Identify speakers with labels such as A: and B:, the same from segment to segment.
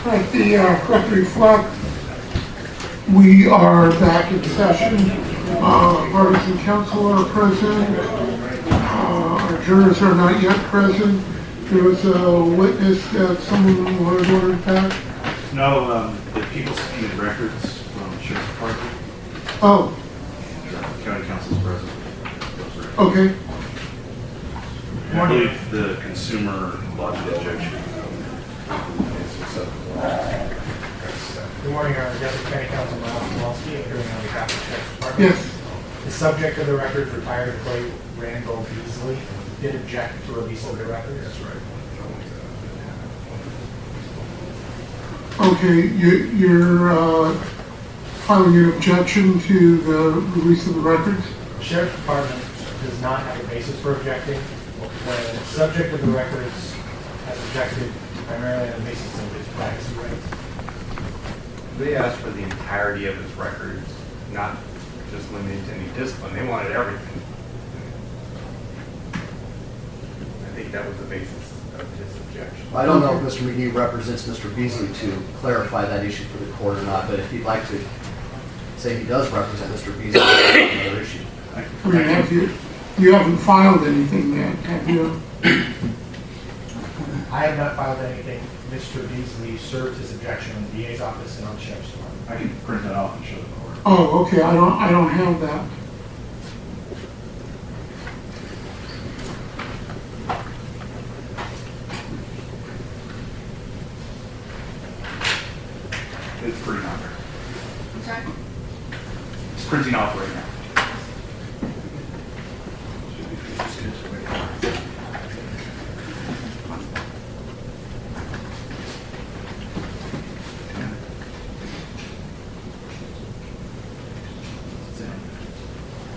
A: At the record reflect, we are back in session. Parties and counsel are present. Our jurors are not yet present. There was a witness that someone wanted ordered back.
B: No, the people submitted records from the sheriff's department.
A: Oh,
B: And, county council's present.
A: okay.
B: And I believe the consumer lodged the objection.
C: Good morning, Your Honor. Deputy County Counsel Miles Kowalski, appearing on behalf of the Sheriff's Department.
A: Yes.
C: The subject of the records, retired employee Randall Beasley, did object to release of the records. That's right.
A: Okay, you're filing an objection to the release of the records?
C: The Sheriff's Department does not have a basis for objecting. The subject of the records has objected primarily on the basis of his privacy rights.
D: They asked for the entirety of his records, not just limited to any discipline. They wanted everything. I think that was the basis of his objection.
E: I don't know if Mr. McGee represents Mr. Beasley to clarify that issue for the court or not, but if you'd like to say he does represent Mr. Beasley, that's another issue.
A: I mean, you haven't filed anything yet, have you?
C: I have not filed anything. Mr. Beasley served his objection in the DA's office and on the Sheriff's Department.
B: I can print that off and show the court.
A: Oh, okay, I don't have that.
B: It's printing out there.
F: I'm sorry?
B: It's printing off right now.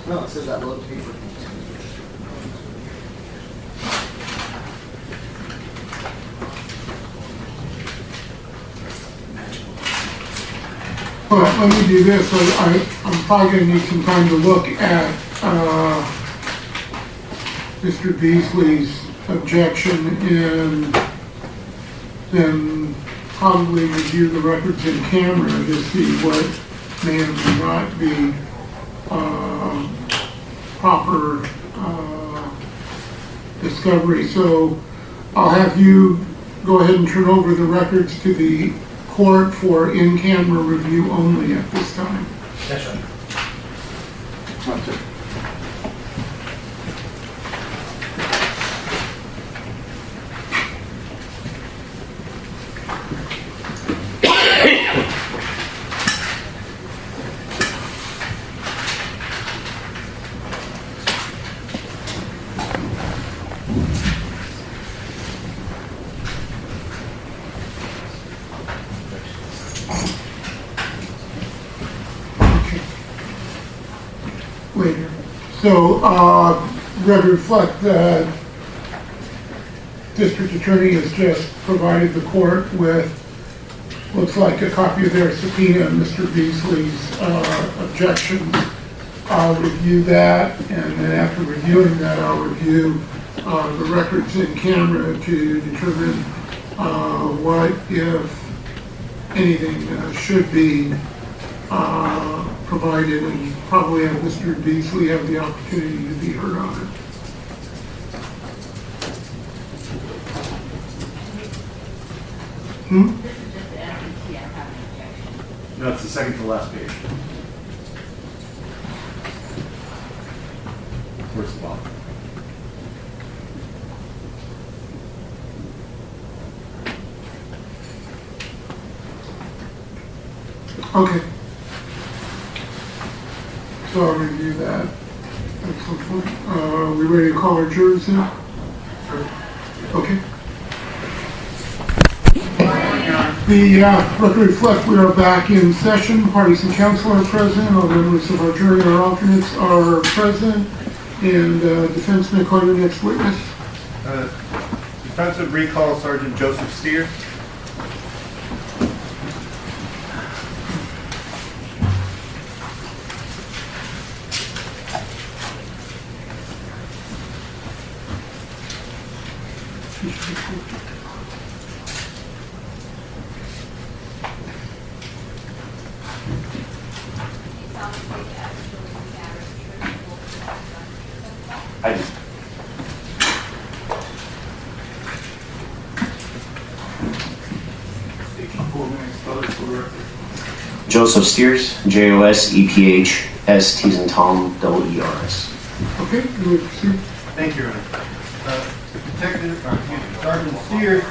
E: No, it says that will be for.
A: Well, let me do this. I'm probably going to need some time to look at Mr. Beasley's objection and then probably review the records in camera to see what may or may not be proper discovery. So I'll have you go ahead and turn over the records to the court for in-camera review only at this time.
C: That's right.
A: Later. So, record reflect, the district attorney has just provided the court with, looks like a copy of their subpoena and Mr. Beasley's objections. I'll review that, and then after reviewing that, I'll review the records in camera to determine what, if anything, should be provided, and probably have Mr. Beasley have the opportunity to be heard on it.
F: This is just the SEC, I have an objection.
B: No, it's the second to the last page. Where's the bottom?
A: Okay. So I'll review that at some point. We ready to call our jurors now? Okay. The record reflect we are back in session. Parties and counsel are present. All members of our jury or alternates are present. And defense may call your next witness.
D: Defensive recall Sergeant Joseph Steer. others for the record.
G: Joseph Steers, Joseph T's and Tom, EERS.
A: Okay, you would proceed.
H: Thank you, Your Honor. Sergeant Steers,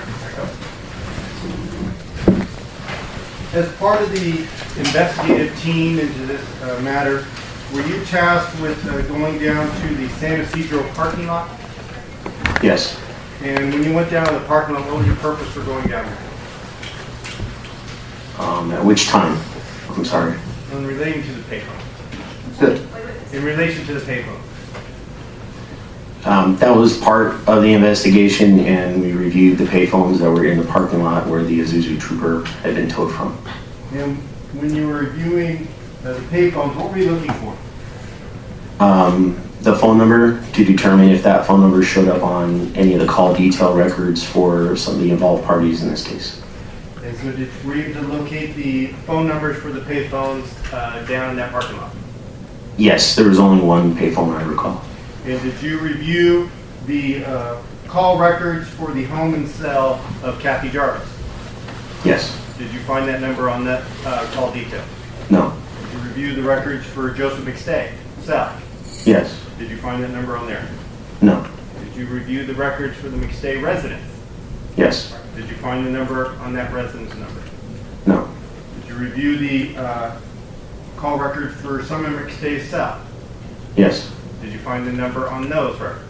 H: as part of the investigative team into this matter, were you tasked with going down to the San Isidro parking lot?
G: Yes.
H: And when you went down to the parking lot, what was your purpose for going down there?
G: At which time? I'm sorry.
H: In relating to the payphone.
G: Good.
H: In relation to the payphone.
G: That was part of the investigation, and we reviewed the payphones that were in the parking lot where the Isuzu trooper had been towed from.
H: And when you were reviewing the payphones, what were you looking for?
G: The phone number to determine if that phone number showed up on any of the call detail records for some of the involved parties in this case.
H: And so were you able to locate the phone numbers for the payphones down in that parking lot?
G: Yes, there was only one payphone I recall.
H: And did you review the call records for the home and cell of Kathy Jarvis?
G: Yes.
H: Did you find that number on that call detail?
G: No.
H: Did you review the records for Joseph McStay, cell?
G: Yes.
H: Did you find that number on there?
G: No.
H: Did you review the records for the McStay residence?
G: Yes.
H: Did you find the number on that residence number?
G: No.
H: Did you review the call records for Summer McStay's cell?
G: Yes.
H: Did you find the number on those records?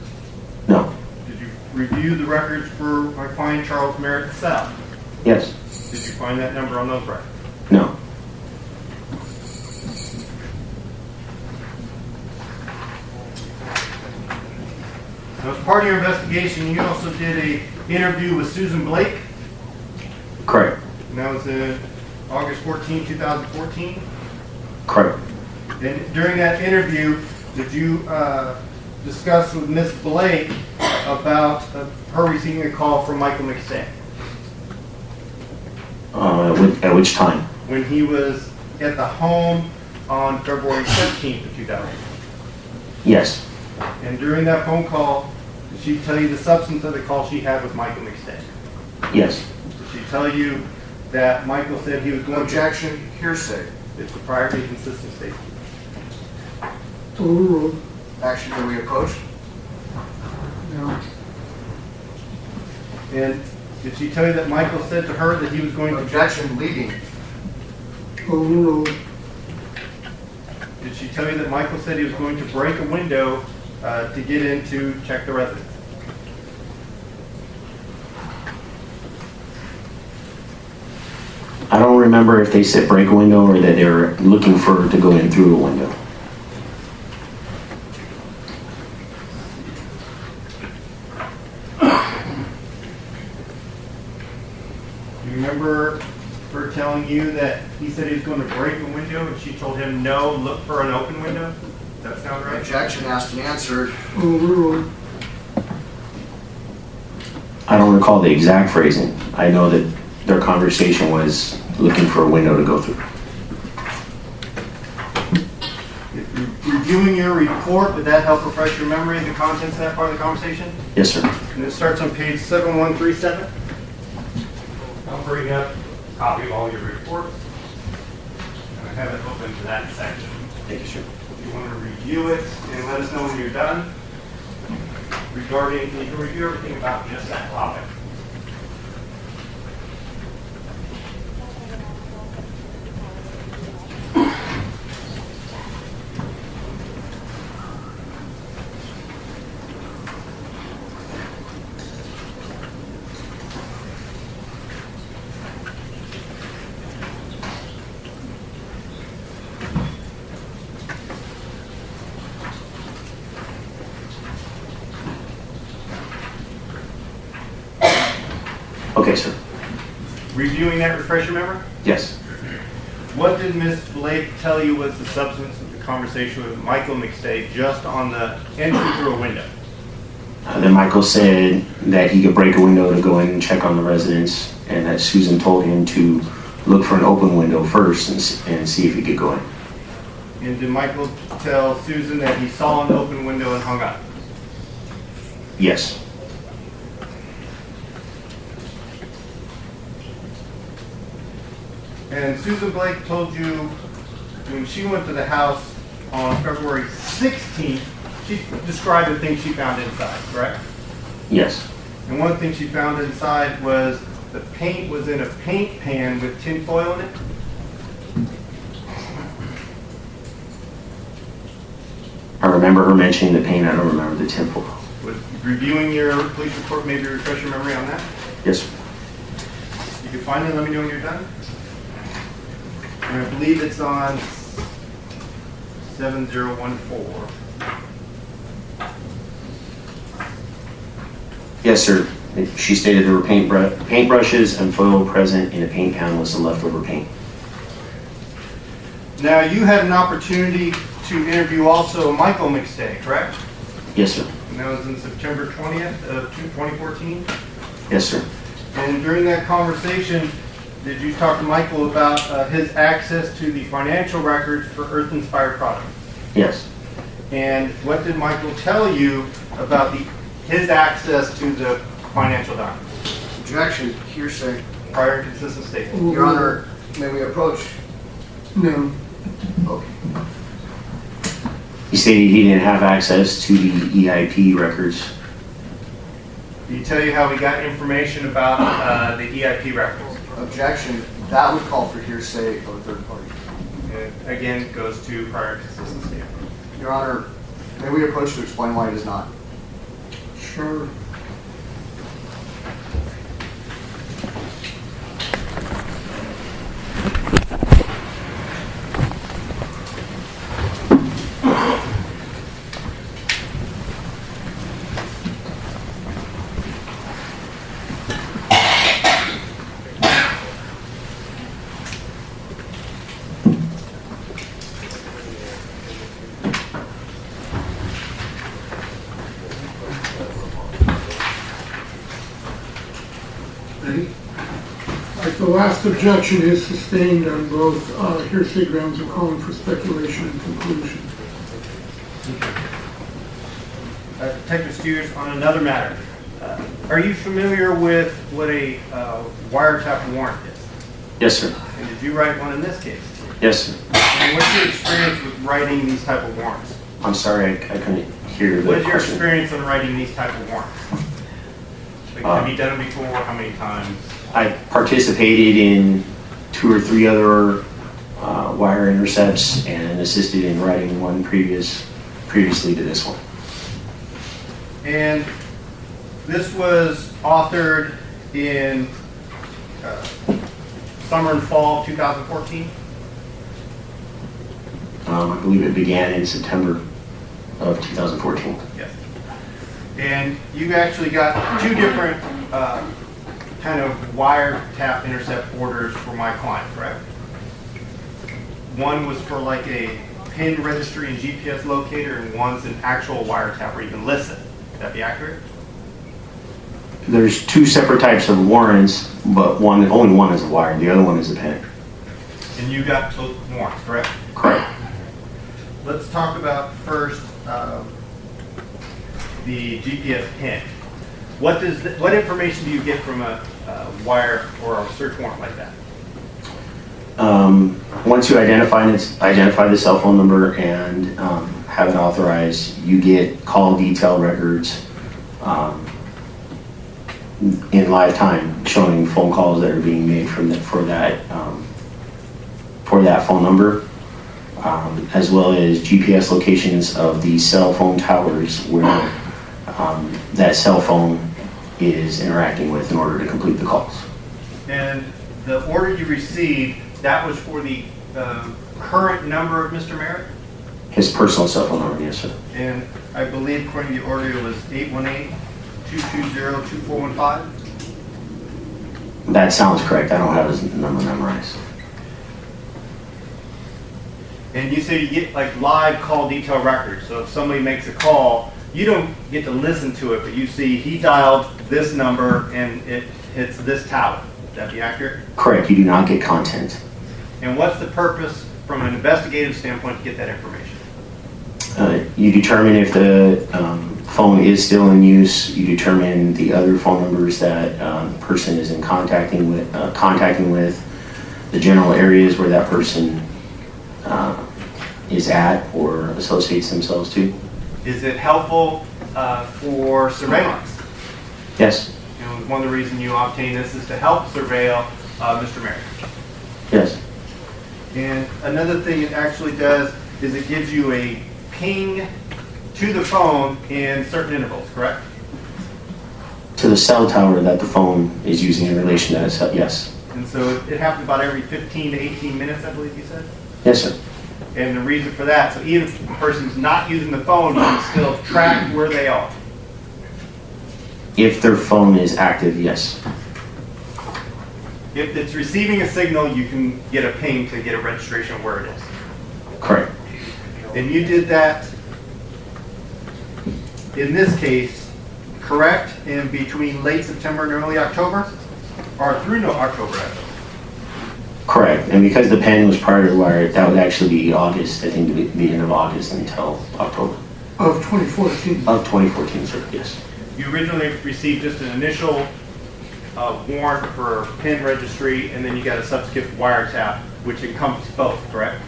G: No.
H: Did you review the records for my client Charles Merritt's cell?
G: Yes.
H: Did you find that number on those records?
G: No.
H: Now, as part of your investigation, you also did an interview with Susan Blake,
G: Correct.
H: and that was in August 14, 2014.
G: Correct.
H: And during that interview, did you discuss with Ms. Blake about her receiving a call from Michael McStay
G: At which time?
H: when he was at the home on February 13th of 2000?
G: Yes.
H: And during that phone call, did she tell you the substance of the call she had with Michael McStay?
G: Yes.
H: Did she tell you that Michael said he was going
E: Objection, hearsay.
H: It's a prior inconsistent statement.
A: Overruled.
E: Action, are we approached?
A: No.
H: And did she tell you that Michael said to her that he was going to...
E: Objection, leading.
A: Overruled.
H: Did she tell you that Michael said he was going to break a window to get in to check the residence?
G: I don't remember if they said break a window or that they were looking for her to go in through a window.
H: Do you remember her telling you that he said he was going to break a window and she told him, no, look for an open window? Does that sound right?
E: Objection, asked and answered.
A: Overruled.
G: I don't recall the exact phrasing. I know that their conversation was looking for a window to go through.
H: Reviewing your report, would that help refresh your memory of the contents of that part of the conversation?
G: Yes, sir.
H: And it starts on page 7137. I'll bring up a copy of all your reports. And I have it open to that section.
G: Thank you, sir.
H: If you want to review it and let us know when you're done. Regarding, you can review everything about just that topic.
G: Okay, sir.
H: Reviewing that, refresh your memory?
G: Yes.
H: What did Ms. Blake tell you was the substance of the conversation with Michael McStay just on the entry through a window?
G: Then Michael said that he could break a window to go in and check on the residence, and that Susan told him to look for an open window first and see if he could go in.
H: And did Michael tell Susan that he saw an open window and hung up?
G: Yes.
H: And Susan Blake told you when she went to the house on February 16th, she described the things she found inside, correct?
G: Yes.
H: And one thing she found inside was the paint was in a paint pan with tin foil in it.
G: I remember her mentioning the paint. I don't remember the temple.
H: Was reviewing your police report maybe refresh your memory on that?
G: Yes, sir.
H: You can find it, let me know when you're done. And I believe it's on 7014.
G: Yes, sir. She stated there were paintbrushes and foil present in a paint pan with some leftover paint.
H: Now, you had an opportunity to interview also Michael McStay, correct?
G: Yes, sir.
H: And that was in September 20th of 2014.
G: Yes, sir.
H: And during that conversation, did you talk to Michael about his access to the financial records for Earth Inspired Products?
G: Yes.
H: And what did Michael tell you about his access to the financial documents?
E: Objection, hearsay.
H: Prior and consistent statement.
E: Your Honor, may we approach?
A: No.
E: Okay.
G: He stated he didn't have access to the EIP records.
H: Did he tell you how he got information about the EIP records?
E: Objection, that would call for hearsay of a third party.
H: And again, it goes to prior and consistent statement.
E: Your Honor, may we approach to explain why it is not?
A: Sure. The last objection is sustained on both hearsay grounds of calling for speculation and conclusion.
H: Detective Steers, on another matter, are you familiar with what a wiretap warrant is?
G: Yes, sir.
H: And did you write one in this case?
G: Yes, sir.
H: And what's your experience with writing these type of warrants?
G: I'm sorry, I couldn't hear the
H: What is your
G: question.
H: experience on writing these type of warrants? Like, have you done them before? How many times?
G: I participated in 2 or 3 other wire intercepts and assisted in writing one previously to this one.
H: And this was authored in summer and fall of 2014?
G: I believe it began in September of 2014.
H: Yes. And you actually got 2 different kind of wiretap intercept orders for my client, correct? One was for like a PIN registry and GPS locator, and one's an actual wiretap where you can listen. Would that be accurate?
G: There's 2 separate types of warrants, but only one is a wire, the other one is a pen.
H: And you got both warrants, correct?
G: Correct.
H: Let's talk about first the GPS PIN. What information do you get from a wire or a search warrant like that?
G: Once you identify the cell phone number and have it authorized, you get call detail records in live time showing phone calls that are being made for that phone number, as well as GPS locations of the cell phone towers where that cell phone is interacting with in order to complete the calls.
H: And the order you received, that was for the current number of Mr. Merritt?
G: His personal cell phone number, yes, sir.
H: And I believe according to the order, it was 818-220-2415?
G: That sounds correct. I don't have his number memorized.
H: And you say you get like live call detail records. So if somebody makes a call, you don't get to listen to it, but you see he dialed this number and it hits this tower. Would that be accurate?
G: Correct. You do not get content.
H: And what's the purpose from an investigative standpoint to get that information?
G: You determine if the phone is still in use. You determine the other phone numbers that the person is in contacting with. the general areas where that person is at or associates themselves to.
H: Is it helpful for surveillance?
G: Yes,
H: You know, one of the reasons you obtain this is to help surveil Mr. Merrick.
G: yes,
H: And another thing it actually does is it gives you a ping to the phone in certain intervals, correct?
G: to the cell tower that the phone is using in relation to that cell, yes.
H: And so it happens about every 15 to 18 minutes, I believe you said?
G: Yes, sir.
H: And the reason for that, so even if the person's not using the phone, you can still track where they are.
G: If their phone is active, yes.
H: If it's receiving a signal, you can get a ping to get a registration of where it is.
G: Correct.
H: And you did that, in this case, correct, in between late September and early October? Or through no October, actually?
G: Correct. And because the pen was prior to the wire, that would actually be August, I think the end of August until October
A: Of 2014.
G: of 2014, sir. Yes.
H: You originally received just an initial warrant for pen registry, and then you got a subsequent wiretap, which encompassed both, correct?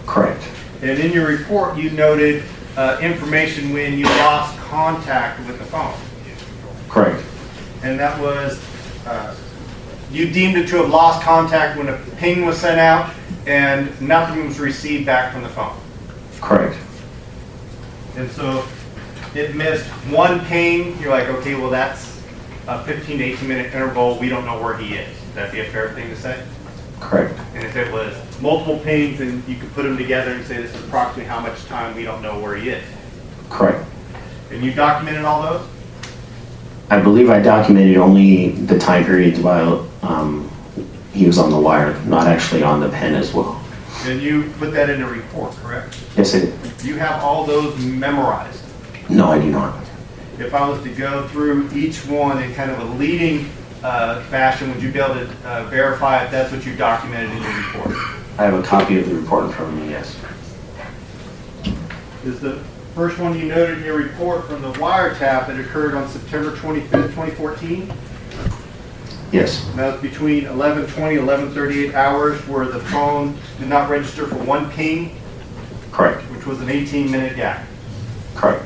G: Correct.
H: And in your report, you noted information when you lost contact with the phone.
G: Correct.
H: And that was, you deemed it to have lost contact when a ping was sent out and nothing was received back from the phone.
G: Correct.
H: And so it missed one ping. You're like, okay, well, that's a 15 to 18 minute interval. We don't know where he is. Would that be a fair thing to say?
G: Correct.
H: And if it was multiple pings, then you could put them together and say this is approximately how much time we don't know where he is.
G: Correct.
H: And you documented all those?
G: I believe I documented only the time periods while he was on the wire, not actually on the pen as well.
H: And you put that in a report, correct?
G: Yes, I did.
H: You have all those memorized.
G: No, I do not.
H: If I was to go through each one in kind of a leading fashion, would you be able to verify if that's what you documented in your report?
G: I have a copy of the report in front of me, yes.
H: Is the first one you noted in your report from the wiretap that occurred on September 25th, 2014?
G: Yes.
H: That was between 11:20 and 11:38 hours where the phone did not register for one ping,
G: Correct.
H: which was an 18-minute gap.
G: Correct.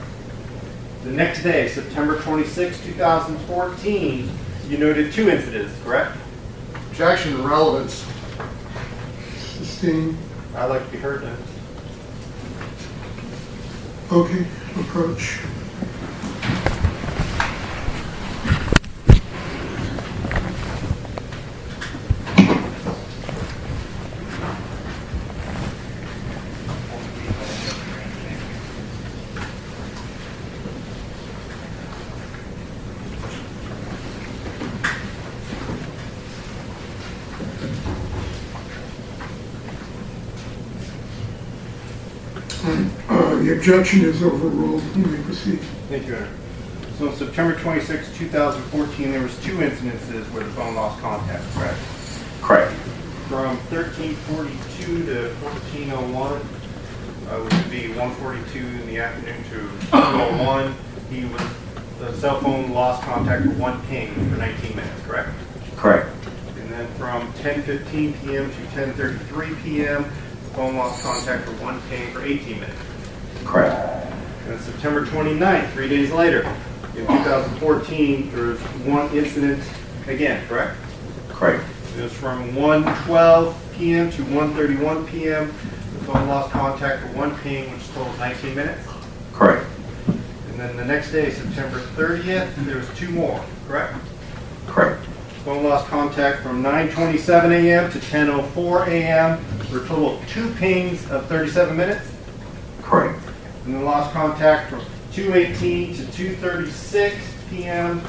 H: The next day, September 26, 2014, you noted two incidents, correct?
E: Objection to relevance.
A: Sustained.
H: I'd like to be heard then.
A: Okay, approach. The objection is overruled. You may proceed.
H: Thank you, Your Honor. So on September 26, 2014, there was two incidences where the phone lost contact, correct?
G: Correct.
H: From 13:42 to 14:01, which would be 1:42 in the afternoon to 2:01, the cell phone lost contact for one ping for 19 minutes, correct?
G: Correct.
H: And then from 10:15 p.m. to 10:33 p.m., the phone lost contact for one ping for 18 minutes.
G: Correct.
H: And September 29th, 3 days later, in 2014, there was one incident again, correct?
G: Correct.
H: It was from 1:12 p.m. to 1:31 p.m. The phone lost contact for one ping, which totaled 19 minutes.
G: Correct.
H: And then the next day, September 30th, there was two more, correct?
G: Correct.
H: Phone lost contact from 9:27 a.m. to 10:04 a.m. for a total of two pings of 37 minutes.
G: Correct.
H: And then lost contact from 2:18 to 2:36 p.m.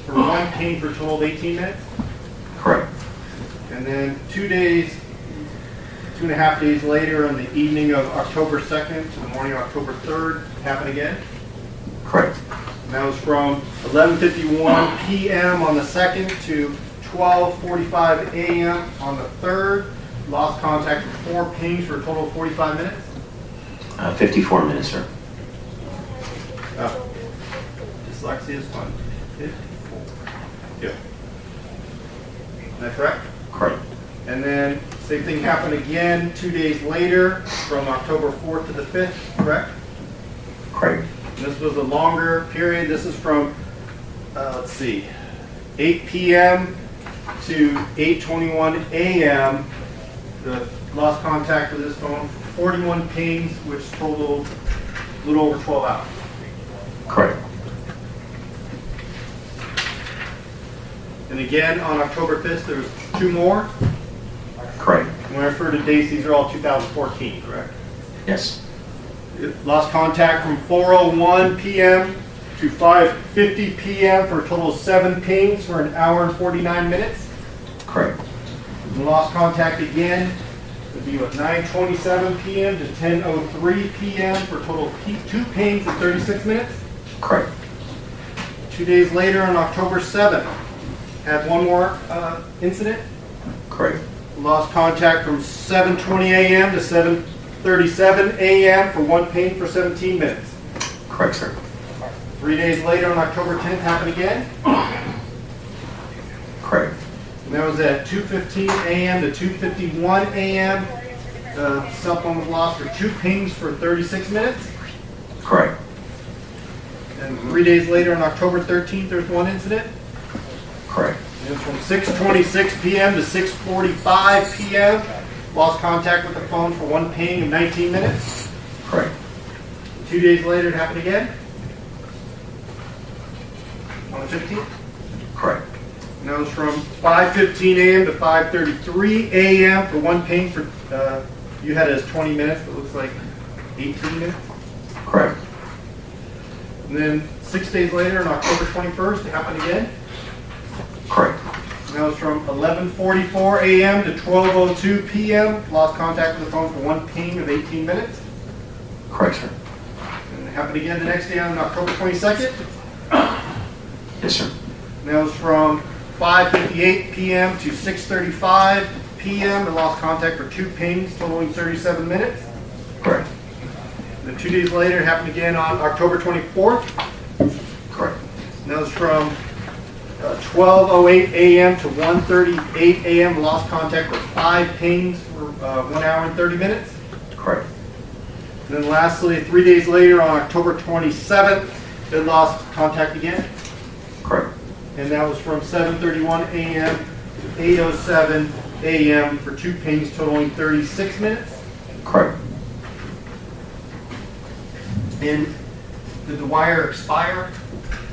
H: for one ping for a total of 18 minutes.
G: Correct.
H: And then 2.5 days later, on the evening of October 2nd to the morning of October 3rd, happened again.
G: Correct.
H: And that was from 11:51 p.m. on the 2nd to 12:45 a.m. on the 3rd. Lost contact for four pings for a total of 45 minutes.
G: 54 minutes, sir.
H: Dyslexia is fun. 54. Yeah. Is that correct?
G: Correct.
H: And then Same thing happened again 2 days later, from October 4th to the 5th, correct?
G: Correct.
H: This was a longer period. This is from, let's see, 8 p.m. to 8:21 a.m. The lost contact with this phone, 41 pings, which totaled a little over 12 hours.
G: Correct.
H: And again, on October 5th, there was 2 more.
G: Correct.
H: When I refer to dates, these are all 2014, correct?
G: Yes.
H: Lost contact from 4:01 p.m. to 5:50 p.m. for a total of 7 pings for an hour and 49 minutes.
G: Correct.
H: And lost contact again would be with 9:27 p.m. to 10:03 p.m. for a total of 2 pings and 36 minutes.
G: Correct.
H: 2 days later, on October 7th, had one more incident.
G: Correct.
H: Lost contact from 7:20 a.m. to 7:37 a.m. for 1 ping for 17 minutes.
G: Correct, sir.
H: 3 days later, on October 10th, happened again.
G: Correct.
H: And that was at 2:15 a.m. to 2:51 a.m. The cell phone was lost for 2 pings for 36 minutes.
G: Correct.
H: And 3 days later, on October 13th, there's one incident.
G: Correct.
H: And it's from 6:26 p.m. to 6:45 p.m. Lost contact with the phone for 1 ping of 19 minutes.
G: Correct.
H: 2 days later, it happened again. On the 15th.
G: Correct.
H: And that was from 5:15 a.m. to 5:33 a.m. for 1 ping for, you had it as 20 minutes, but it looks like 18 minutes.
G: Correct.
H: And then 6 days later, on October 21st, it happened again.
G: Correct.
H: And that was from 11:44 a.m. to 12:02 p.m. Lost contact with the phone for 1 ping of 18 minutes.
G: Correct, sir.
H: And it happened again the next day on October 22nd.
G: Yes, sir.
H: And that was from 5:58 p.m. to 6:35 p.m. And lost contact for 2 pings, totaling 37 minutes.
G: Correct.
H: And then 2 days later, it happened again on October 24th.
G: Correct.
H: And that was from 12:08 a.m. to 1:38 a.m. Lost contact for 5 pings for 1 hour and 30 minutes.
G: Correct.
H: And then lastly, 3 days later, on October 27th, it lost contact again.
G: Correct.
H: And that was from 7:31 a.m. to 8:07 a.m. for 2 pings totaling 36 minutes.
G: Correct.
H: And did the wire expire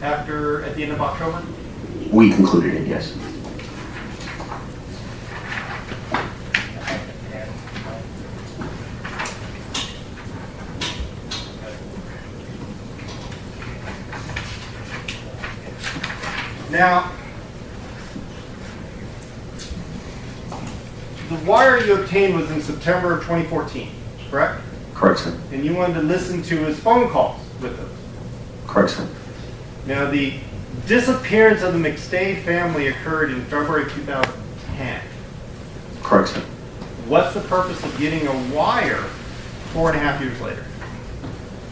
H: at the end of October?
G: We concluded it, yes.
H: Now, the wire you obtained was in September of 2014, correct?
G: Correct, sir.
H: And you wanted to listen to his phone calls with him.
G: Correct, sir.
H: Now, the disappearance of the McStay family occurred in February 2010.
G: Correct, sir.
H: What's the purpose of getting a wire 4.5 years later?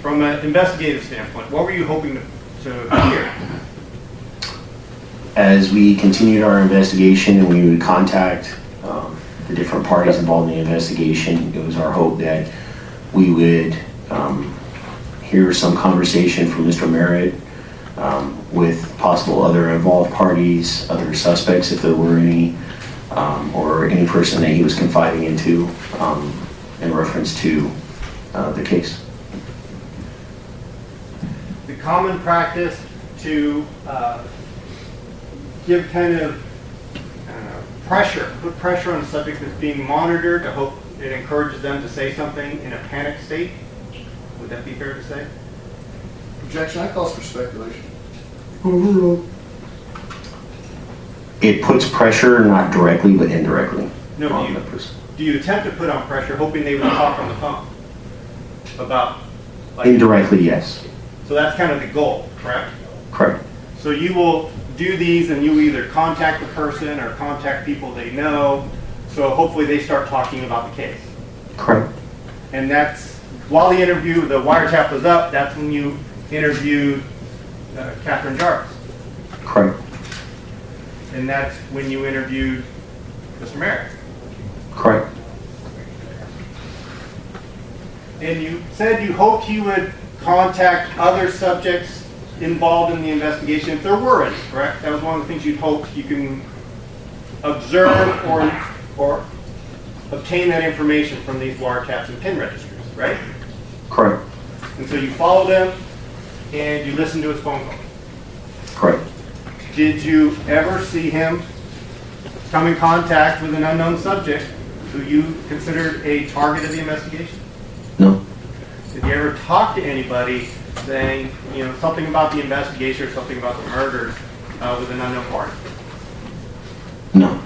H: From an investigative standpoint, what were you hoping to hear?
G: As we continued our investigation and we would contact the different parties involved in the investigation, it was our hope that we would hear some conversation from Mr. Merritt with possible other involved parties, other suspects if there were any, or any person that he was confiding into in reference to the case.
H: The common practice to give kind of pressure, put pressure on the subject that's being monitored to hope it encourages them to say something in a panic state. Would that be fair to say?
E: Objection, that calls for speculation.
A: Overruled.
G: It puts pressure, not directly, but indirectly
H: No,
G: on the person.
H: do you attempt to put on pressure hoping they would talk on the phone about, like,
G: Indirectly, yes.
H: so that's kind of the goal, correct?
G: Correct.
H: So you will do these and you either contact the person or contact people they know, so hopefully they start talking about the case.
G: Correct.
H: And that's, while the interview, the wiretap was up, that's when you interviewed Catherine Jarvis.
G: Correct.
H: And that's when you interviewed Mr. Merritt.
G: Correct.
H: And you said you hoped he would contact other subjects involved in the investigation, if there were any, correct? That was one of the things you'd hoped you can observe or obtain that information from these wiretaps and PIN registers, right?
G: Correct.
H: And so you followed him and you listened to his phone call.
G: Correct.
H: Did you ever see him come in contact with an unknown subject who you considered a target of the investigation?
G: No.
H: Did you ever talk to anybody saying, something about the investigation or something about the murders with an unknown party?
G: No.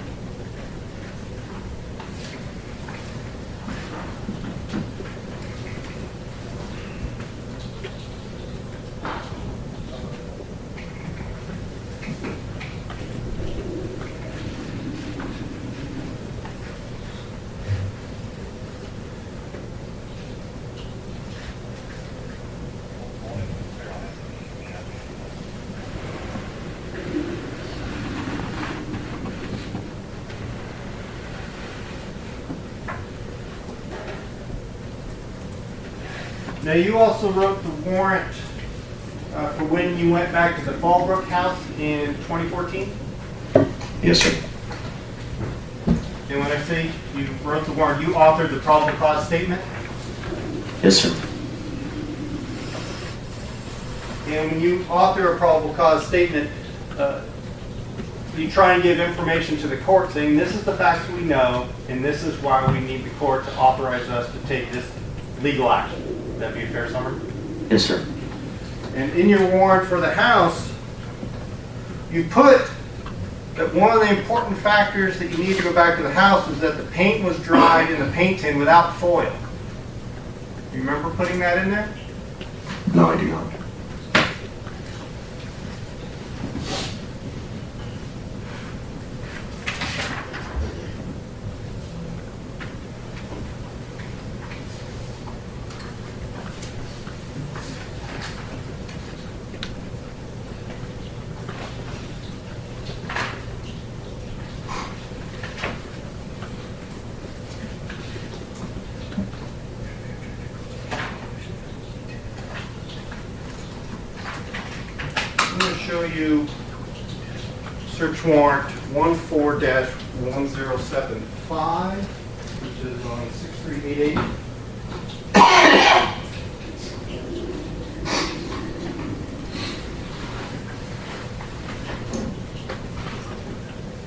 H: Now, you also wrote the warrant for when you went back to the Fallbrook house in 2014?
G: Yes, sir.
H: And when I say you wrote the warrant, you authored the probable cause statement?
G: Yes, sir.
H: And when you author a probable cause statement, you try and give information to the court saying this is the facts we know and this is why we need the court to authorize us to take this legal action. Would that be a fair summary?
G: Yes, sir.
H: And in your warrant for the house, you put that one of the important factors that you need to go back to the house is that the paint was dried in the paint tin without foil. You remember putting that in there?
G: No, I do not.
H: I'm going to show you search warrant 14-1075, which is on 63888.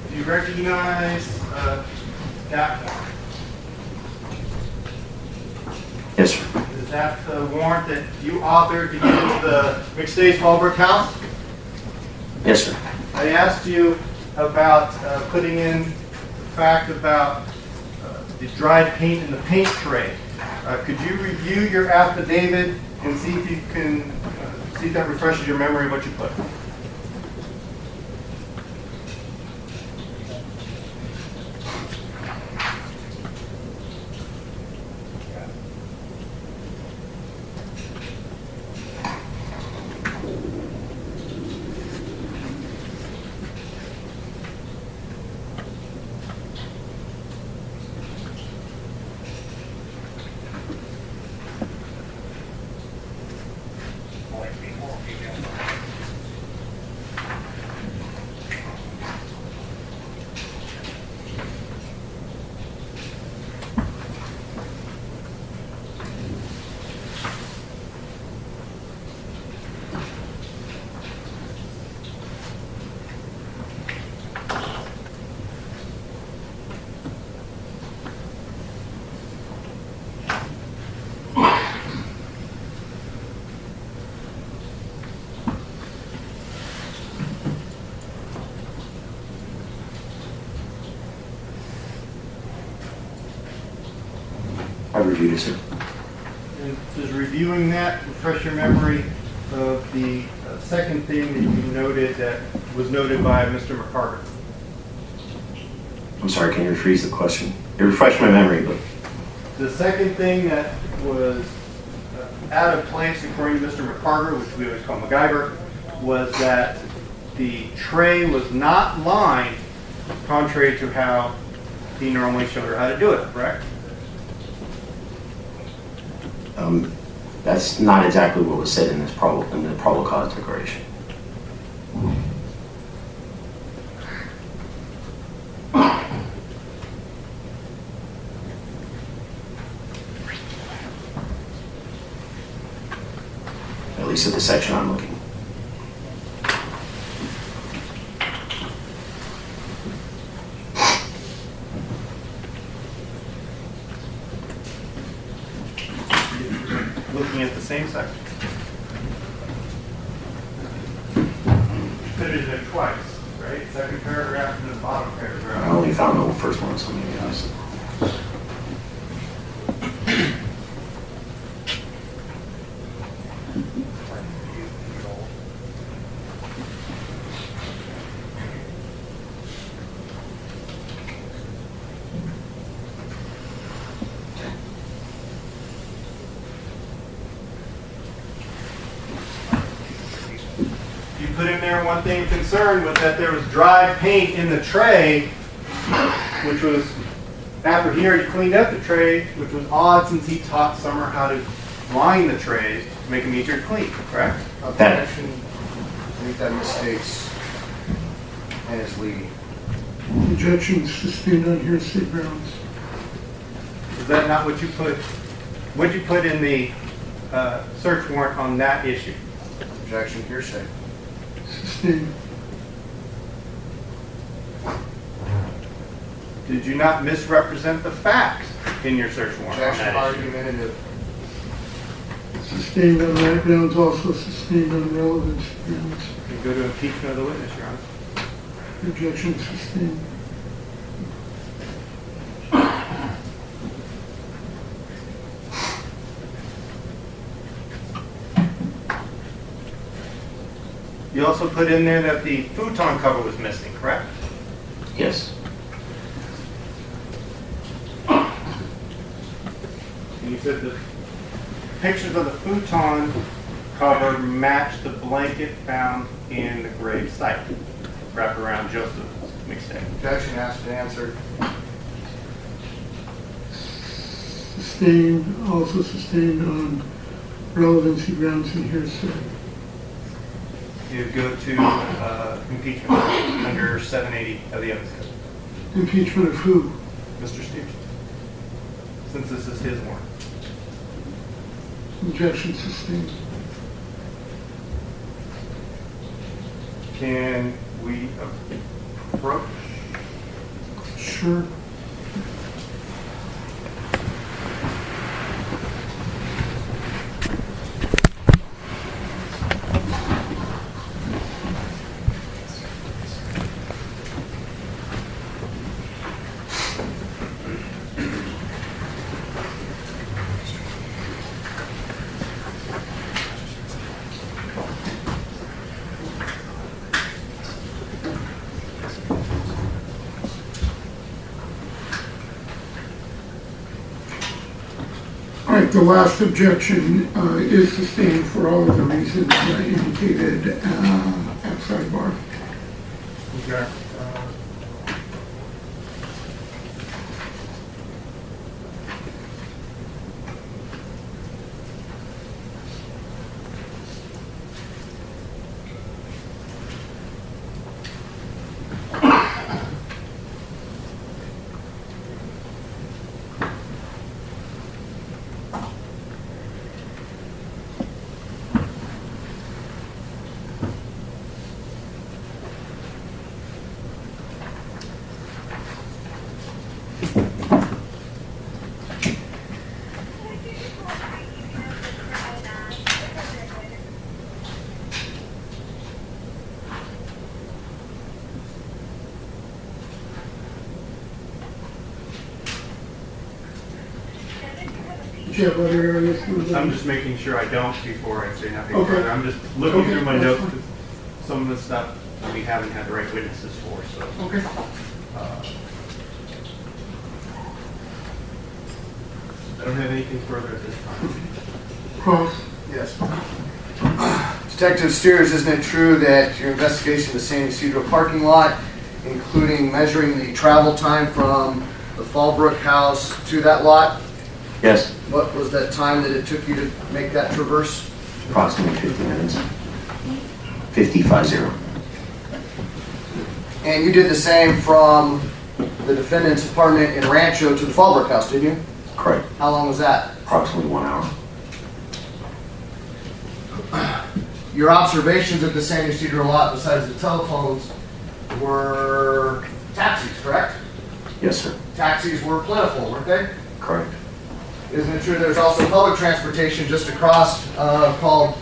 H: Do you recognize that warrant?
G: Yes, sir.
H: Is that the warrant that you authored to use the McStay's Fallbrook house?
G: Yes, sir.
H: I asked you about putting in the fact about the dried paint in the paint tray. Could you review your affidavit and see if you can see if that refreshes your memory of what you put?
G: I reviewed it, sir.
H: And does reviewing that refresh your memory of the second thing that you noted that was noted by Mr. McCarter?
G: I'm sorry, can you rephrase the question? It refreshed my memory, but
H: The second thing that was out of place, according to Mr. McCarter, which we always call MacGyver, was that the tray was not lined, contrary to how he normally showed her how to do it, correct?
G: That's not exactly what was said in the probable cause declaration. At least at the section I'm looking.
H: Looking at the same section. Put it in there twice, right? Second paragraph and the bottom
G: I
H: paragraph.
G: only found the first one, so maybe I was.
H: You put in there one thing concerned was that there was dry paint in the tray, which was, after he already cleaned up the tray, which was odd since he taught Summer how to line the trays to make them easier to clean, correct?
E: Objection. I think that misstates and is leading.
A: Objection sustained on hearsay grounds.
H: Is that not what you put? What'd you put in the search warrant on that issue?
E: Objection, hearsay.
A: Sustained.
H: Did you not misrepresent the facts in your search warrant on
E: Objection,
H: that issue?
E: argumentative.
A: Sustained on that grounds, also sustained on relevance grounds.
H: You go to impeachment of the witness, Your Honor.
A: Objection sustained.
H: You also put in there that the futon cover was missing, correct?
G: Yes.
H: And you said the pictures of the futon cover match the blanket found in the grave site, wrapped around Joseph McStay.
E: Objection asked and answered.
A: Sustained, also sustained on relevancy grounds and hearsay.
H: You go to impeachment under 780 of the evidence code.
A: Impeachment of who?
H: Mr. Stevens, since this is his warrant.
A: Objection sustained.
H: Can we approach?
A: Sure. All right, the last objection is sustained for all of the reasons indicated at sidebar.
C: Okay.
A: Do you have other areas?
H: I'm just making sure I don't before I say nothing
A: Okay.
H: further. I'm just looking
A: Okay,
H: through my
A: that's
H: notes,
A: fine.
H: 'cause some of the stuff we haven't had the right witnesses for, so.
A: Okay.
H: I don't have anything further at this time.
A: Cross.
E: Yes. Detective Steers, isn't it true that your investigation of the San Ysidro parking lot, including measuring the travel time from the Fallbrook house to that lot?
G: Yes,
E: What was that time that it took you to make that traverse?
G: approximately 50 minutes. 50.
E: And you did the same from the defendant's apartment in Rancho to the Fallbrook house, didn't you?
G: Correct.
E: How long was that?
G: Approximately 1 hour.
E: Your observations at the San Ysidro lot, besides the telephones, were taxis, correct?
G: Yes, sir.
E: Taxis were plentiful, weren't they?
G: Correct.
E: Isn't it true there's also public transportation just across called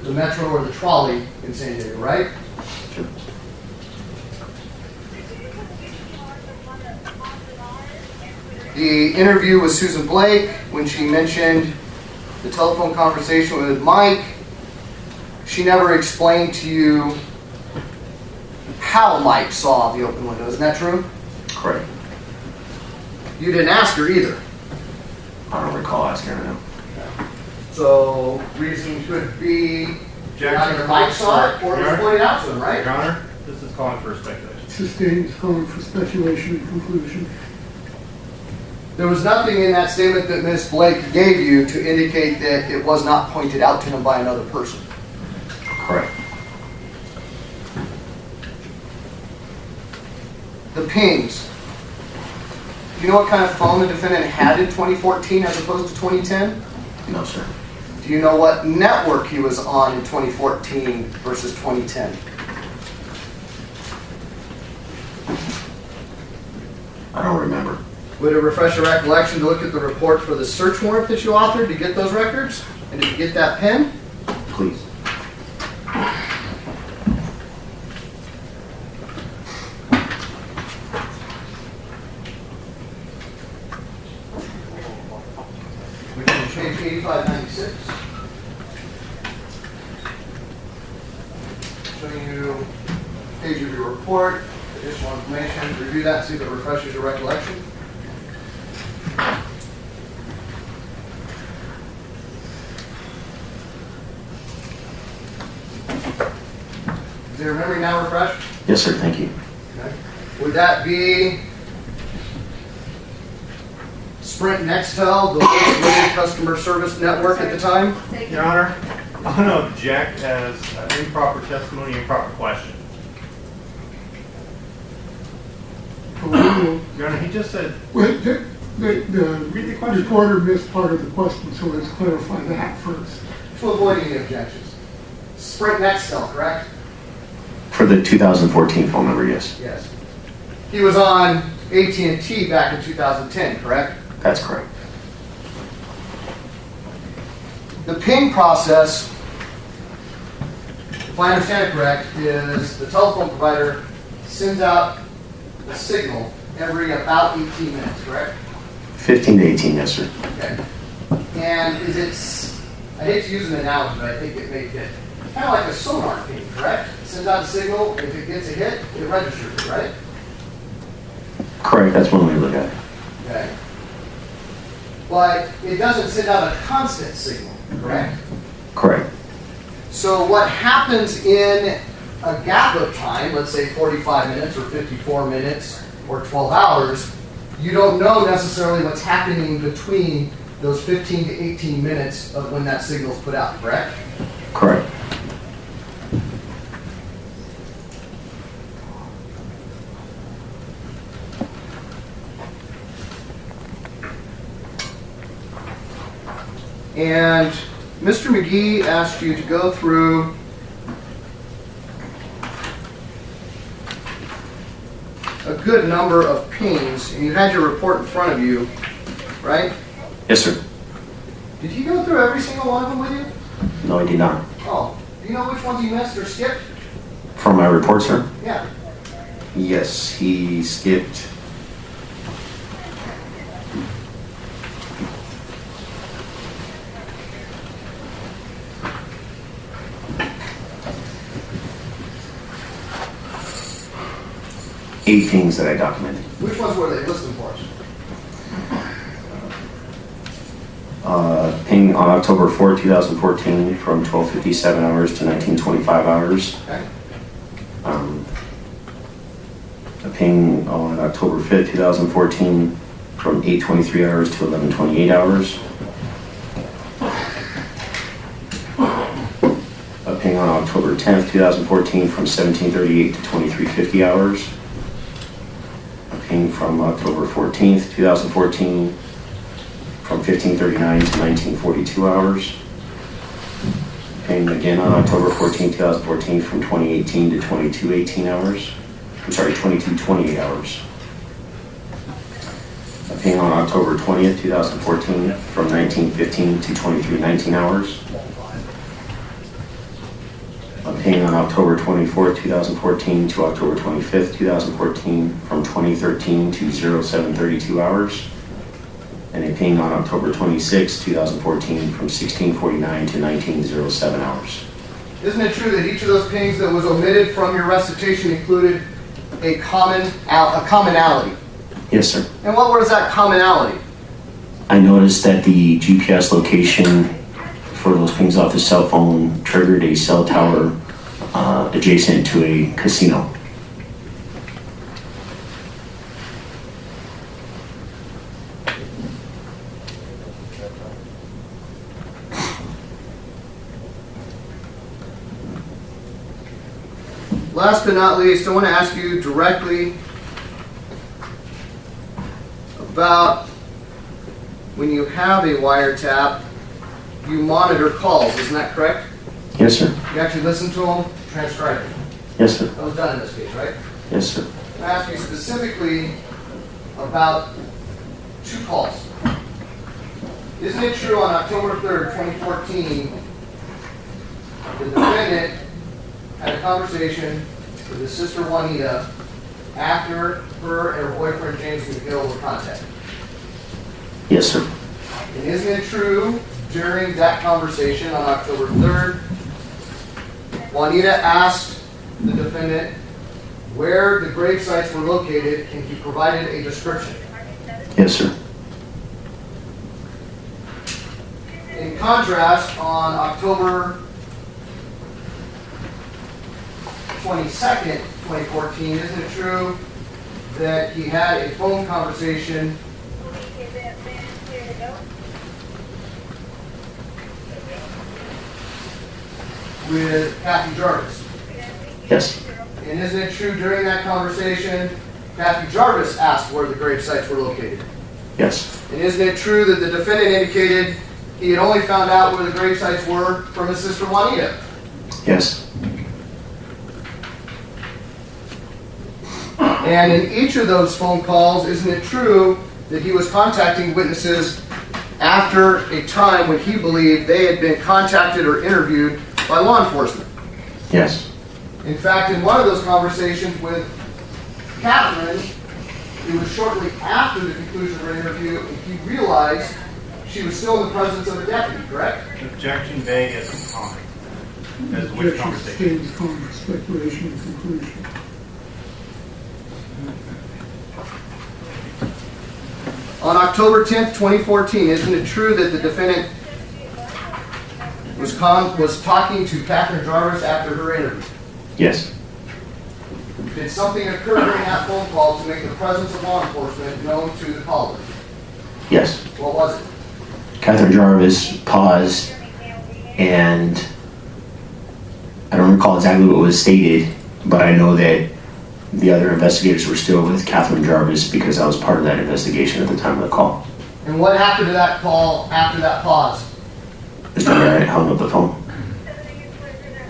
E: the Metro or the Trolley in San Diego, right?
G: Sure.
E: The interview with Susan Blake, when she mentioned the telephone conversation with Mike, she never explained to you how Mike saw the open window. Isn't that true?
G: Correct.
E: You didn't ask her either.
G: I don't recall asking her now.
E: So, reason could be either Mike saw it or it was pointed out to him, right?
H: Your Honor, this is calling for speculation.
A: Sustained is calling for speculation and conclusion.
E: There was nothing in that statement that Ms. Blake gave you to indicate that it was not pointed out to him by another person.
G: Correct.
E: The pings. Do you know what kind of phone the defendant had in 2014 as opposed to 2010?
G: No, sir.
E: Do you know what network he was on in 2014 versus 2010?
G: I don't remember.
E: Would it refresh your recollection to look at the report for the search warrant that you authored to get those records? And did you get that pen?
G: Please.
E: We can change 8596. Showing you a page of your report, additional information. Review that, see if it refreshes your recollection. Is your memory now refreshed?
G: Yes, sir. Thank you.
E: Okay. Would that be Sprint Nextel, the limited customer service network at the time?
H: Your Honor, I'm going to object as improper testimony, improper question. Your Honor, he just said,
A: Wait, the
H: read the question.
A: reporter missed part of the question, so let's clarify that first.
E: To avoid any objections. Sprint Nextel, correct?
G: For the 2014 phone number, yes.
E: Yes. He was on AT&T back in 2010, correct?
G: That's correct.
E: The ping process, if I understand it correct, is the telephone provider sends out the signal every about 18 minutes, correct?
G: 15 to 18, yes, sir.
E: Okay. And is it, I hate to use an analogy, but I think it may fit. Kind of like a sonar ping, correct? It sends out a signal, if it gets a hit, it registers it, right?
G: Correct. That's one way to look at it.
E: Okay. But it doesn't send out a constant signal, correct?
G: Correct.
E: So what happens in a gap of time, let's say 45 minutes or 54 minutes or 12 hours, you don't know necessarily what's happening between those 15 to 18 minutes of when that signal's put out, correct?
G: Correct.
E: And Mr. McGee asked you to go through a good number of pings, and you had your report in front of you, right?
G: Yes, sir.
E: Did he go through every single one of them with you?
G: No, I did not.
E: Oh, do you know which ones you missed or skipped?
G: For my report, sir?
E: Yeah.
G: Yes, he skipped. Eight things that I documented.
E: Which ones were they? List them for us.
G: Ping on October 4, 2014 from 12:57 hours to 19:25 hours.
E: Okay.
G: A ping on October 5th, 2014, from 8:23 hours to 11:28 hours. A ping on October 10th, 2014, from 17:38 to 23:50 hours. A ping from October 14th, 2014, from 15:39 to 19:42 hours. Ping again on October 14th, 2014, from 2018 to 22:18 hours. I'm sorry, 22:28 hours. A ping on October 20th, 2014, from 19:15 to 23:19 hours. A ping on October 24th, 2014 to October 25th, 2014, from 2013 to 07:32 hours. And a ping on October 26th, 2014, from 16:49 to 19:07 hours.
E: Isn't it true that each of those pings that was omitted from your recitation included a commonality?
G: Yes, sir.
E: And what was that commonality?
G: I noticed that the GPS location for those pings off the cell phone triggered a cell tower adjacent to a casino.
E: Last but not least, I want to ask you directly about when you have a wiretap, you monitor calls, isn't that correct?
G: Yes, sir.
E: You actually listen to them, transcribe them.
G: Yes, sir.
E: That was done in this case, right?
G: Yes, sir.
E: I ask you specifically about 2 calls. Isn't it true on October 3rd, 2014, the defendant had a conversation with his sister Juanita after her and her boyfriend James McGill were contacted?
G: Yes, sir.
E: And isn't it true during that conversation on October 3rd, Juanita asked the defendant where the grave sites were located, and he provided a description?
G: Yes, sir.
E: In contrast, on October 22nd, 2014, isn't it true that he had a phone conversation with Kathy Jarvis?
G: Yes.
E: And isn't it true during that conversation, Kathy Jarvis asked where the grave sites were located?
G: Yes.
E: And isn't it true that the defendant indicated he had only found out where the grave sites were from his sister Juanita?
G: Yes.
E: And in each of those phone calls, isn't it true that he was contacting witnesses after a time when he believed they had been contacted or interviewed by law enforcement?
G: Yes.
E: In fact, in one of those conversations with Catherine, it was shortly after the conclusion of her interview, and he realized she was still in the presence of a deputy, correct?
H: Objection vague as comment. As which
A: Objection
H: conversation?
A: stays comment, speculation, and conclusion.
E: On October 10th, 2014, isn't it true that the defendant was talking to Catherine Jarvis after her interview?
G: Yes.
E: Did something occur during that phone call to make the presence of law enforcement known to the caller?
G: Yes.
E: What was it?
G: Catherine Jarvis paused, and I don't recall exactly what was stated, but I know that the other investigators were still with Catherine Jarvis because I was part of that investigation at the time of the call.
E: And what happened to that call after that pause?
G: Mr. Barrett hung up the phone.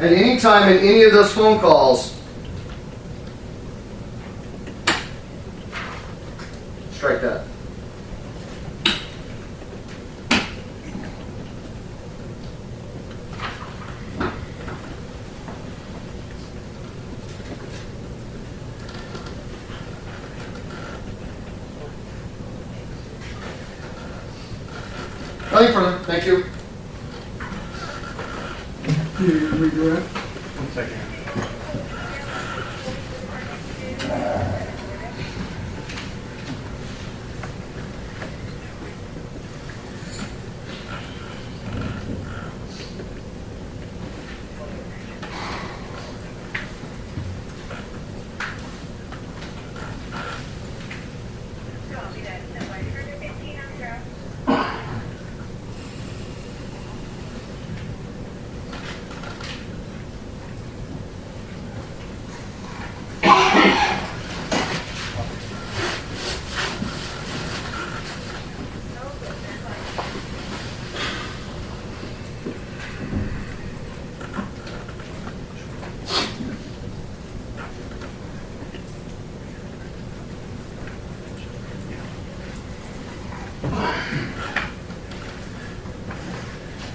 E: At any time in any of those phone calls, strike that. Nothing further. Thank you.
A: Do you regret?
H: 1 second.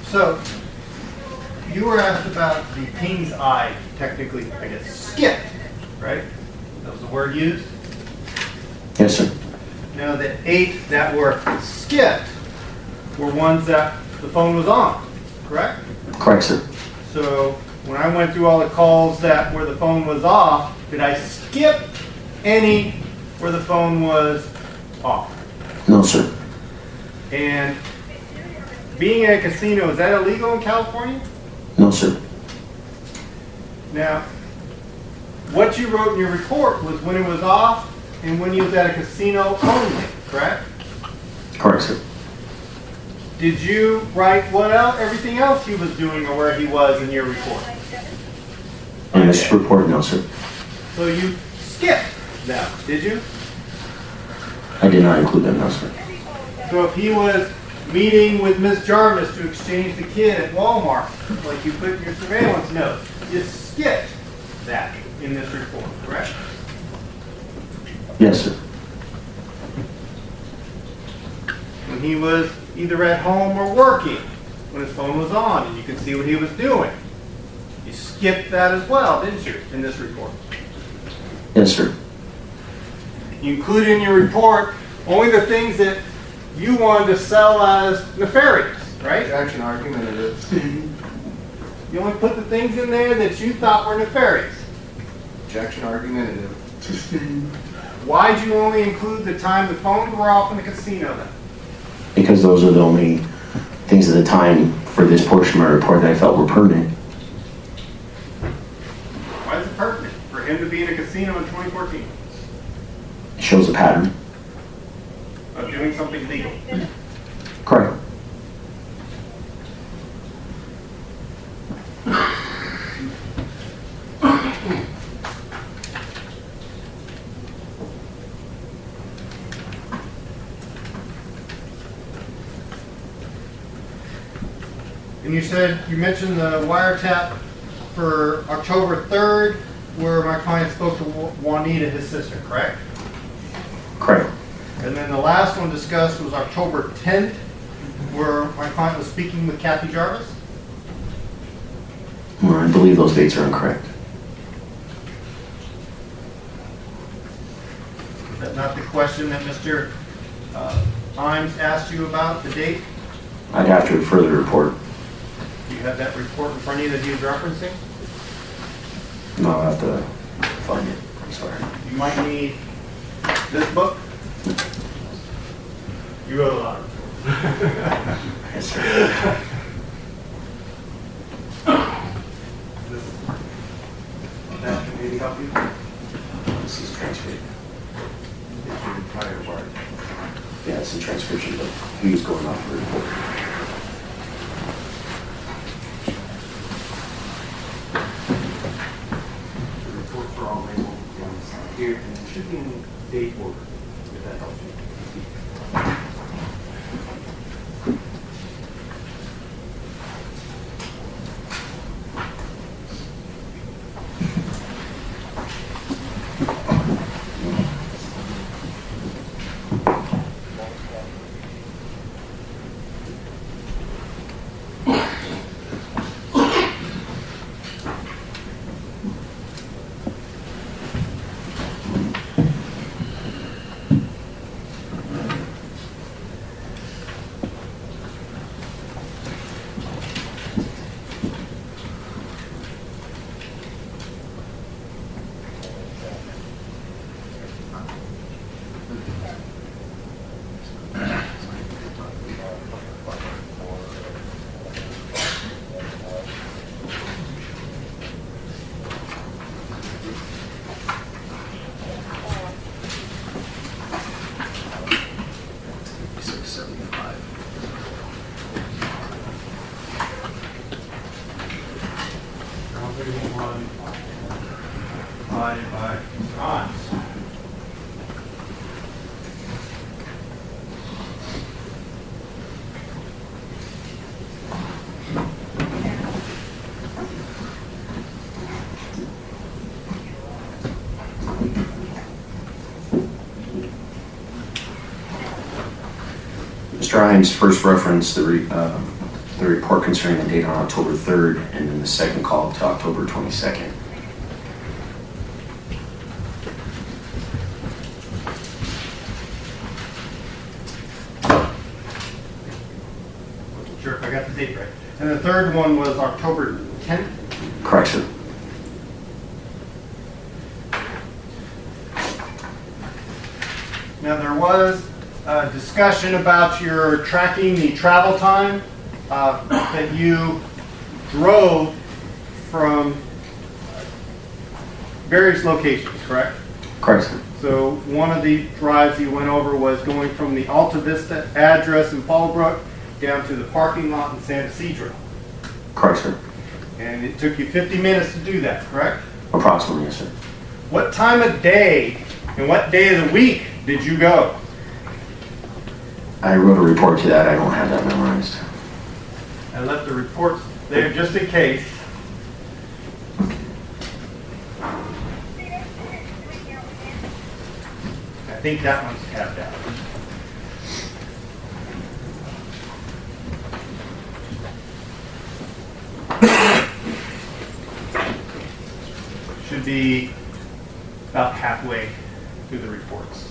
H: So, you were asked about the king's eye, technically, I guess, skipped, right? That was the word used.
G: Yes, sir.
H: Now, the 8 that were skipped were ones that the phone was on, correct?
G: Correct, sir.
H: So, when I went through all the calls that where the phone was off, did I skip any where the phone was off?
G: No, sir.
H: And being at a casino, is that illegal in California?
G: No, sir.
H: Now, what you wrote in your report was when it was off and when you was at a casino only, correct?
G: Correct, sir.
H: Did you write what else, everything else he was doing or where he was in your report?
G: In this report, no, sir.
H: So you skipped them, did you?
G: I did not include them, no, sir.
H: So if he was meeting with Ms. Jarvis to exchange the kid at Walmart, like you put in your surveillance note, you skipped that in this report, correct?
G: Yes, sir.
H: When he was either at home or working, when his phone was on and you could see what he was doing, you skipped that as well, didn't you, in this report?
G: Yes, sir.
H: You included in your report only the things that you wanted to sell as nefarious, right?
D: Objection, argumentative.
H: You only put the things in there that you thought were nefarious.
D: Objection, argumentative.
H: Why'd you only include the time the phones were off in the casino then?
G: Because those are the only things at the time for this portion of my report that I felt were pertinent.
H: Why is it pertinent for him to be in a casino in 2014
G: It shows a pattern.
H: of doing something legal?
G: Correct.
H: And you said, you mentioned the wiretap for October 3rd, where my client spoke to Juanita, his sister, correct?
G: Correct.
H: And then the last one discussed was October 10th, where my client was speaking with Kathy Jarvis?
G: Well, I believe those dates are incorrect.
H: Is that not the question that Mr. Imes asked you about, the date?
G: I'd have to refer the report.
H: Do you have that report in front of you that he was referencing?
G: No, I'll have to find it. I'm sorry.
H: You might need this book. You wrote a lot.
G: Yes, sir.
H: That can maybe help you.
G: This is transcript.
D: It's your entire word.
G: Yeah, it's a transcription, but he was going off the report.
D: The reports are all labeled on the side here, and it should be in date order, if that helps you.
G: Mr. Imes first referenced the report concerning the date on October 3rd, and then the second call to October 22nd.
H: Wasn't sure if I got the date right. And the third one was October 10th?
G: Correct, sir.
H: Now, there was a discussion about your tracking the travel time that you drove from various locations, correct?
G: Correct, sir.
H: So one of the drives you went over was going from the Alta Vista address in Fallbrook down to the parking lot in San Ysidro.
G: Correct, sir.
H: And it took you 50 minutes to do that, correct?
G: Approximately, yes, sir.
H: What time of day and what day of the week did you go?
G: I wrote a report to that. I don't have that memorized.
H: I left the reports there just in case. I think that one's tabbed out. Should be about halfway through the reports.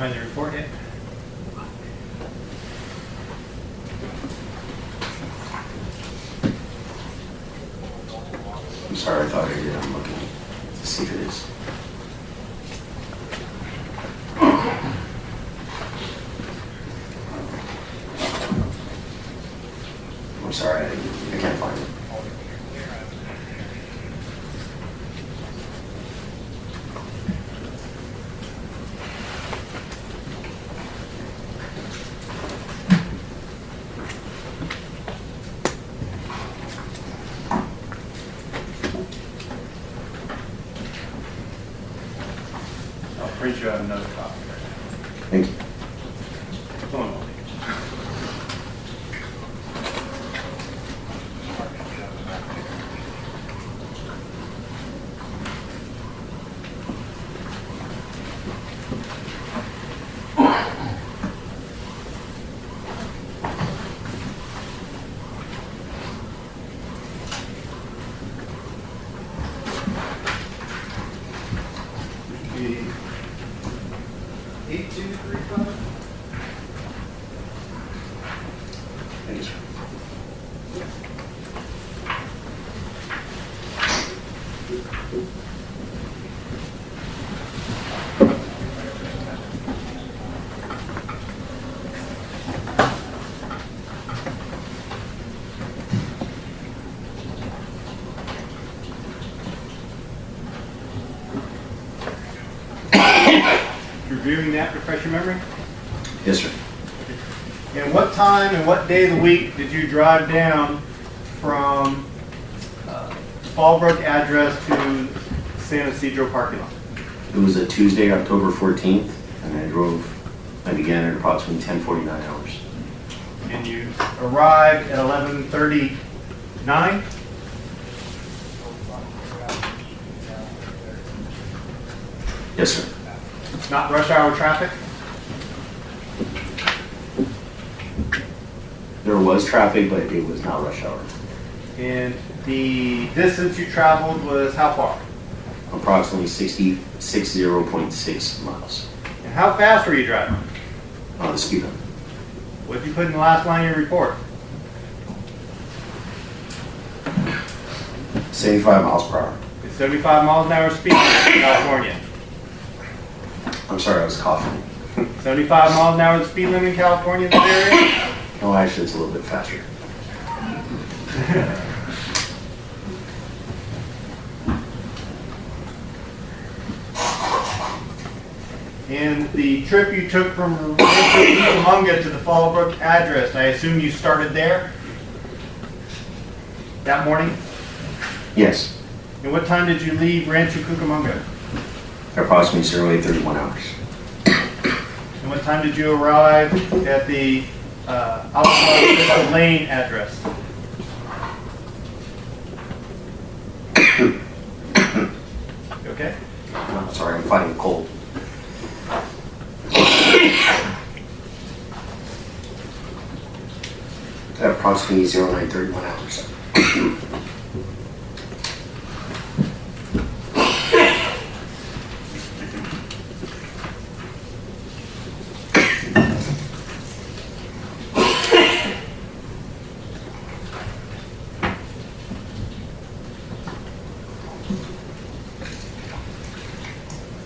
H: Find the report yet?
G: I'm sorry, I thought I did. I'm looking to see if it is. I'm sorry, I can't find it.
H: I'll print you out another copy.
G: Thank you.
H: One moment. Be 8235.
G: Thank you, sir.
H: Reviewing that, refresh your memory?
G: Yes, sir.
H: And what time and what day of the week did you drive down from Fallbrook address to San Ysidro parking lot?
G: It was a Tuesday, October 14th, and I began at approximately 10:49 hours.
H: And you arrived at 11:39?
G: Yes, sir.
H: Not rush hour traffic?
G: There was traffic, but it was not rush hour.
H: And the distance you traveled was how far?
G: Approximately 60.6 miles.
H: And how fast were you driving?
G: The speed limit.
H: What did you put in the last line of your report?
G: 75 miles per hour.
H: It's 75 miles an hour speed limit in California.
G: I'm sorry, I was coughing.
H: 75 miles an hour the speed limit in California in this area?
G: No, actually, it's a little bit faster.
H: And the trip you took from Cucamonga to the Fallbrook address, I assume you started there that morning?
G: Yes,
H: And what time did you leave Rancho Cucamonga?
G: approximately 08:31 hours.
H: And what time did you arrive at the Altamont Vista Lane address? You okay?
G: I'm sorry, I'm fighting a cold. At approximately 09:31 hours.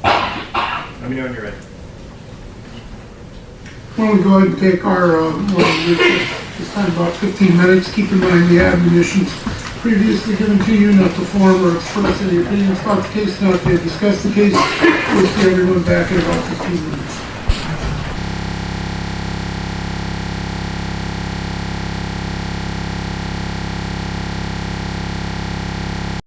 H: Let me know when you're ready.
A: Why don't we go ahead and take our morning recess, this time about 15 minutes. Keep in mind the admonitions previously given to you, not to form or express any opinions about the case, not to discuss the case. We'll see everyone back in about 15 minutes.